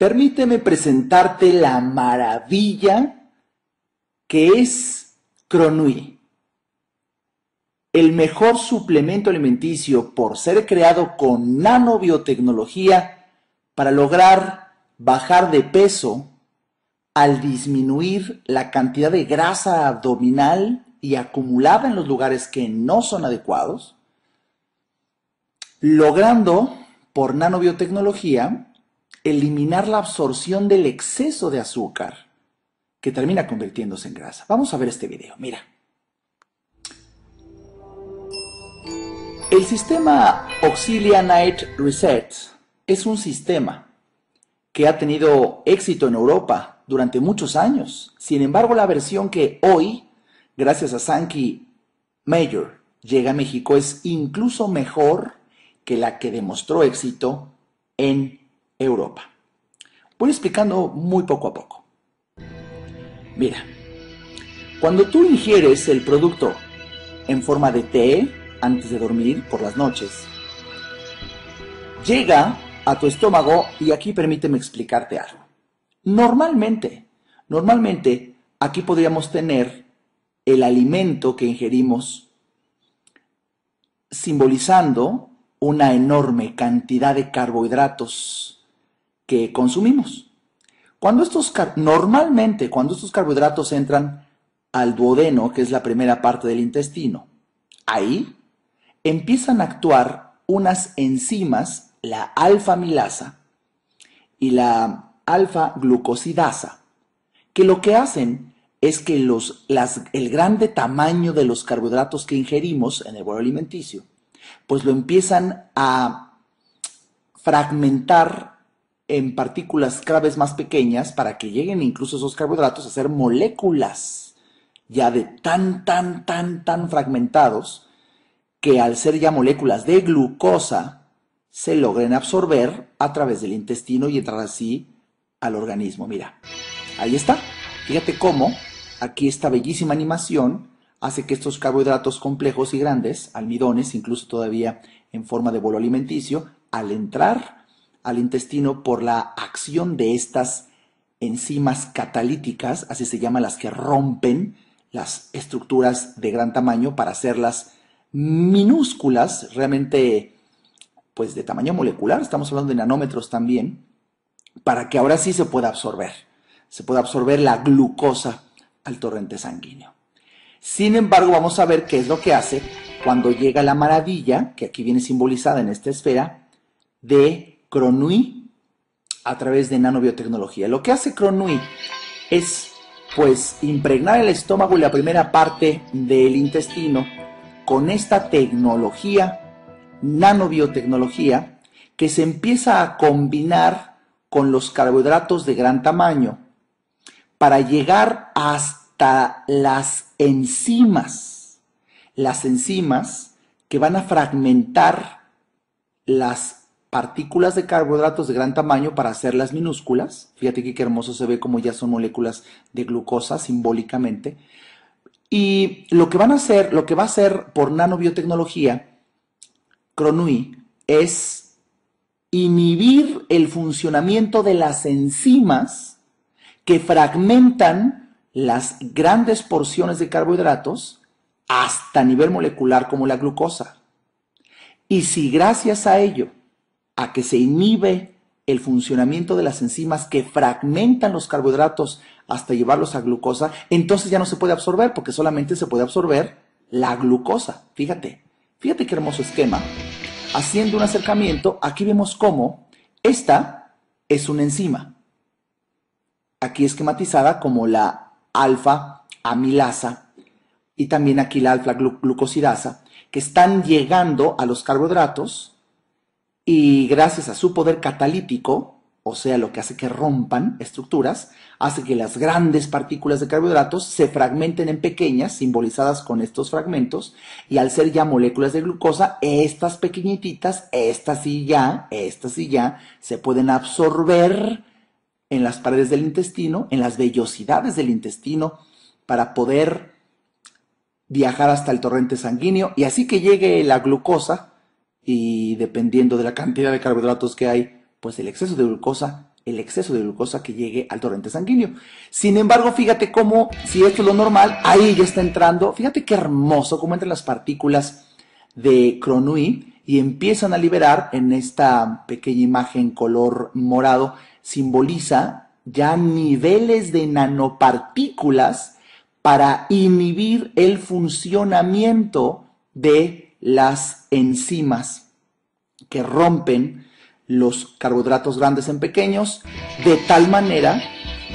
Permíteme presentarte la maravilla que es Cronui, el mejor suplemento alimenticio por ser creado con nanobiotecnología para lograr bajar de peso al disminuir la cantidad de grasa abdominal y acumulada en los lugares que no son adecuados, logrando por nanobiotecnología eliminar la absorción del exceso de azúcar que termina convirtiéndose en grasa. Vamos a ver este video, mira. El sistema Auxilia Night Reset es un sistema que ha tenido éxito en Europa durante muchos años. Sin embargo, la versión que hoy, gracias a Sankey Major, llega a México es incluso mejor que la que demostró éxito en Europa. Voy explicando muy poco a poco. Mira, cuando tú ingieres el producto en forma de té antes de dormir por las noches, llega a tu estómago y aquí permíteme explicarte algo. Normalmente aquí podríamos tener el alimento que ingerimos simbolizando una enorme cantidad de carbohidratos que consumimos. Normalmente cuando estos carbohidratos entran al duodeno, que es la primera parte del intestino, ahí empiezan a actuar unas enzimas, la alfa-amilasa y la alfa-glucosidasa, que lo que hacen es que el grande tamaño de los carbohidratos que ingerimos en el bolo alimenticio, pues lo empiezan a fragmentar en partículas cada vez más pequeñas para que lleguen incluso esos carbohidratos a ser moléculas ya de tan fragmentados que al ser ya moléculas de glucosa se logren absorber a través del intestino y entrar así al organismo. Mira, ahí está. Fíjate cómo aquí esta bellísima animación hace que estos carbohidratos complejos y grandes, almidones, incluso todavía en forma de bolo alimenticio, al entrar al intestino por la acción de estas enzimas catalíticas, así se llaman las que rompen las estructuras de gran tamaño para hacerlas minúsculas, realmente pues de tamaño molecular, estamos hablando de nanómetros también, para que ahora sí se pueda absorber la glucosa al torrente sanguíneo. Sin embargo, vamos a ver qué es lo que hace cuando llega la maravilla, que aquí viene simbolizada en esta esfera, de Cronui a través de nanobiotecnología. Lo que hace Cronui es, pues, impregnar el estómago y la primera parte del intestino con esta tecnología, nanobiotecnología, que se empieza a combinar con los carbohidratos de gran tamaño para llegar hasta las enzimas que van a fragmentar las partículas de carbohidratos de gran tamaño para hacerlas minúsculas. Fíjate aquí qué hermoso se ve como ya son moléculas de glucosa simbólicamente. Y lo que va a hacer por nanobiotecnología, Cronui, es inhibir el funcionamiento de las enzimas que fragmentan las grandes porciones de carbohidratos hasta nivel molecular como la glucosa. Y si gracias a ello, a que se inhibe el funcionamiento de las enzimas que fragmentan los carbohidratos hasta llevarlos a glucosa, entonces ya no se puede absorber porque solamente se puede absorber la glucosa. Fíjate qué hermoso esquema. Haciendo un acercamiento, aquí vemos cómo esta es una enzima. Aquí esquematizada como la alfa-amilasa y también aquí la alfa-glucosidasa, que están llegando a los carbohidratos y gracias a su poder catalítico, o sea, lo que hace que rompan estructuras, hace que las grandes partículas de carbohidratos se fragmenten en pequeñas, simbolizadas con estos fragmentos, y al ser ya moléculas de glucosa, estas pequeñititas, estas sí ya, se pueden absorber en las paredes del intestino, en las vellosidades del intestino, para poder viajar hasta el torrente sanguíneo, y así que llegue la glucosa, y dependiendo de la cantidad de carbohidratos que hay, pues el exceso de glucosa el exceso de glucosa que llegue al torrente sanguíneo. Sin embargo, fíjate cómo, si esto es lo normal, ahí ya está entrando, fíjate qué hermoso cómo entran las partículas de Gronui y empiezan a liberar en esta pequeña imagen color morado, simboliza ya niveles de nanopartículas para inhibir el funcionamiento de las enzimas que rompen los carbohidratos grandes en pequeños, de tal manera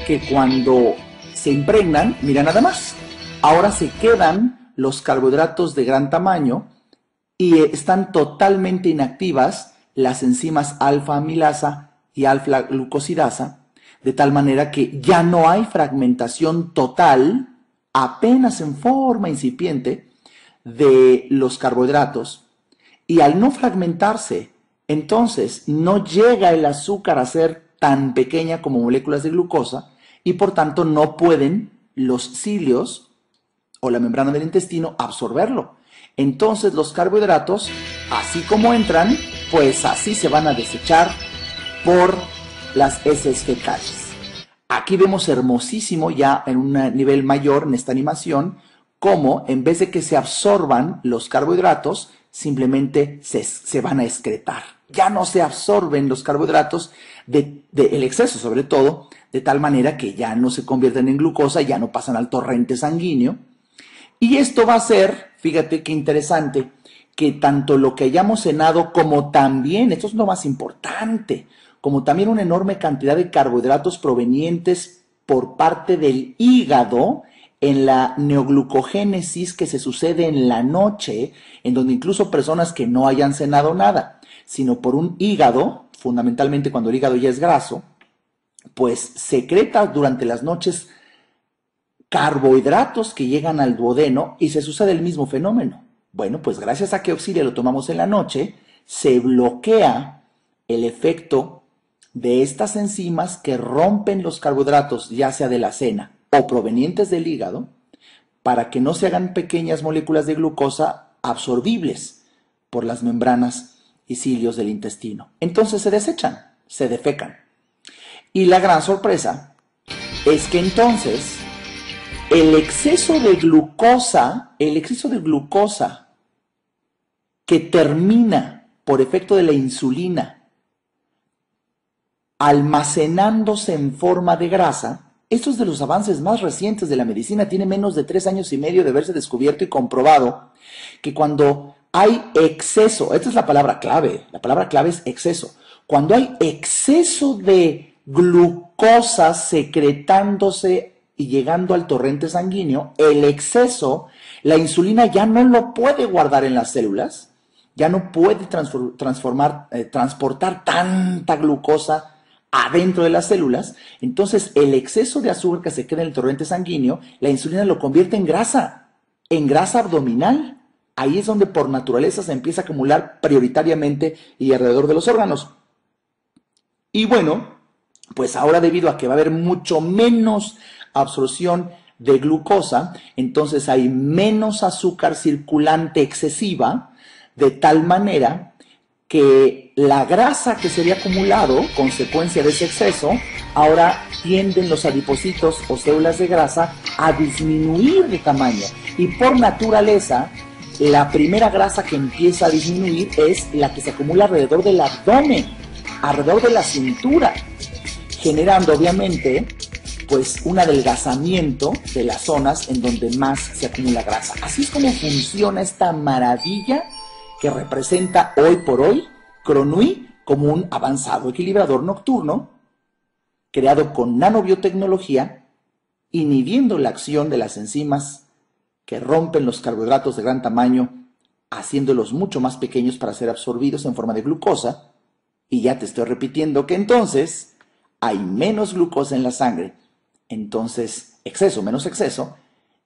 que cuando se impregnan, mira nada más, ahora se quedan los carbohidratos de gran tamaño y están totalmente inactivas las enzimas alfa-amilasa y alfa-glucosidasa, de tal manera que ya no hay fragmentación total, apenas en forma incipiente, de los carbohidratos. Y al no fragmentarse, entonces no llega el azúcar a ser tan pequeña como moléculas de glucosa y por tanto no pueden los cilios o la membrana del intestino absorberlo. Entonces los carbohidratos, así como entran, pues así se van a desechar por las heces fecales. Aquí vemos hermosísimo ya en un nivel mayor en esta animación cómo en vez de que se absorban los carbohidratos, simplemente se van a excretar. Ya no se absorben los carbohidratos el exceso sobre todo, de tal manera que ya no se convierten en glucosa, ya no pasan al torrente sanguíneo. Y esto va a ser, fíjate qué interesante, que tanto lo que hayamos cenado como también, esto es lo más importante, como también una enorme cantidad de carbohidratos provenientes por parte del hígado en la neoglucogénesis que se sucede en la noche, en donde incluso personas que no hayan cenado nada, sino por un hígado, fundamentalmente cuando el hígado ya es graso, pues secreta durante las noches carbohidratos que llegan al duodeno y se sucede el mismo fenómeno. Bueno, pues gracias a que Auxilia lo tomamos en la noche, se bloquea el efecto de estas enzimas que rompen los carbohidratos, ya sea de la cena o provenientes del hígado, para que no se hagan pequeñas moléculas de glucosa absorbibles por las membranas y cilios del intestino. Entonces se desechan, se defecan. Y la gran sorpresa es que entonces el exceso de glucosa que termina por efecto de la insulina almacenándose en forma de grasa, esto es de los avances más recientes de la medicina, tiene menos de 3 años y medio de haberse descubierto y comprobado que cuando hay exceso, esta es la palabra clave es exceso, cuando hay exceso de glucosa secretándose y llegando al torrente sanguíneo, el exceso, la insulina ya no lo puede guardar en las células, ya no puede transportar tanta glucosa adentro de las células, entonces el exceso de azúcar que se queda en el torrente sanguíneo, la insulina lo convierte en grasa abdominal. Ahí es donde por naturaleza se empieza a acumular prioritariamente y alrededor de los órganos. Y bueno, pues ahora debido a que va a haber mucho menos absorción de glucosa, entonces hay menos azúcar circulante excesiva, de tal manera que la grasa que se había acumulado, consecuencia de ese exceso, ahora tienden los adipocitos o células de grasa a disminuir de tamaño. Y por naturaleza, la primera grasa que empieza a disminuir es la que se acumula alrededor del abdomen, alrededor de la cintura, generando obviamente pues un adelgazamiento de las zonas en donde más se acumula grasa. Así es como funciona esta maravilla que representa hoy por hoy Gronui como un avanzado equilibrador nocturno creado con nanobiotecnología, inhibiendo la acción de las enzimas que rompen los carbohidratos de gran tamaño, haciéndolos mucho más pequeños para ser absorbidos en forma de glucosa. Y ya te estoy repitiendo que entonces hay menos glucosa en la sangre, entonces exceso menos exceso,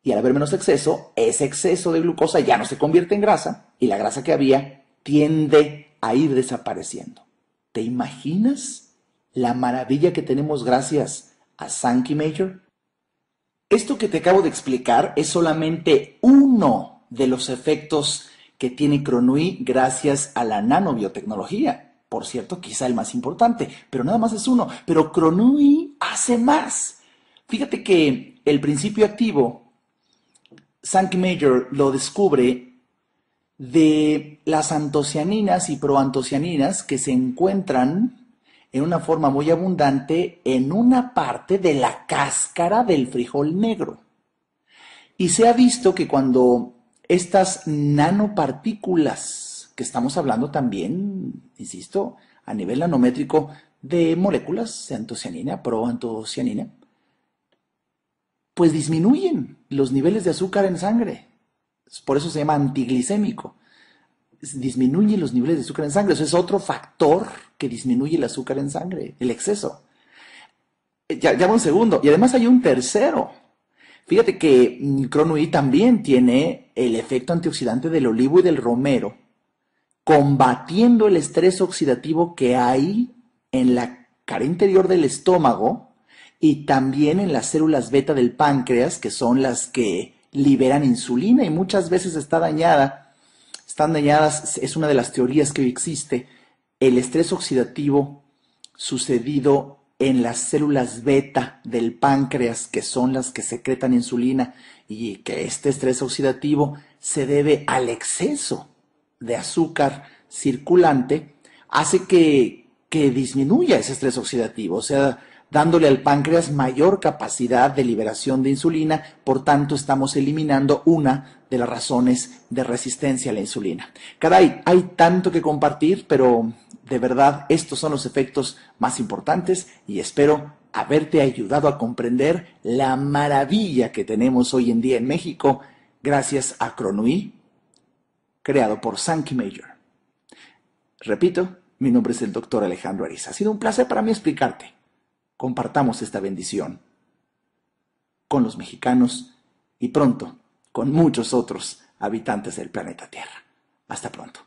y al haber menos exceso, ese exceso de glucosa ya no se convierte en grasa y la grasa que había tiende a ir desapareciendo. ¿Te imaginas la maravilla que tenemos gracias a Sankey Major? Esto que te acabo de explicar es solamente uno de los efectos que tiene Gronui gracias a la nanobiotecnología. Por cierto, quizá el más importante, pero nada más es uno. Pero Gronui hace más. Fíjate que el principio activo, Sankey Major lo descubre de las antocianinas y proantocianinas que se encuentran en una forma muy abundante en una parte de la cáscara del frijol negro. Y se ha visto que cuando estas nanopartículas, que estamos hablando también, insisto, a nivel nanométrico de moléculas de antocianina, proantocianina, pues disminuyen los niveles de azúcar en sangre. Por eso se llama antiglicémico. Disminuye los niveles de azúcar en sangre. Eso es otro factor que disminuye el azúcar en sangre, el exceso. Ya va un segundo. Y además hay un tercero. Fíjate que Gronui también tiene el efecto antioxidante del olivo y del romero, combatiendo el estrés oxidativo que hay en la cara interior del estómago y también en las células beta del páncreas, que son las que liberan insulina y muchas veces están dañadas, es una de las teorías que hoy existe, el estrés oxidativo sucedido en las células beta del páncreas, que son las que secretan insulina, y que este estrés oxidativo se debe al exceso de azúcar circulante, hace que disminuya ese estrés oxidativo, o sea, dándole al páncreas mayor capacidad de liberación de insulina, por tanto estamos eliminando una de las razones de resistencia a la insulina. Caray, hay tanto que compartir, pero de verdad estos son los efectos más importantes y espero haberte ayudado a comprender la maravilla que tenemos hoy en día en México gracias a Gronui, creado por Sankey Major. Repito, mi nombre es el doctor Alejandro Ariza. Ha sido un placer para mí explicarte. Compartamos esta bendición con los mexicanos y pronto con muchos otros habitantes del planeta Tierra. Hasta pronto.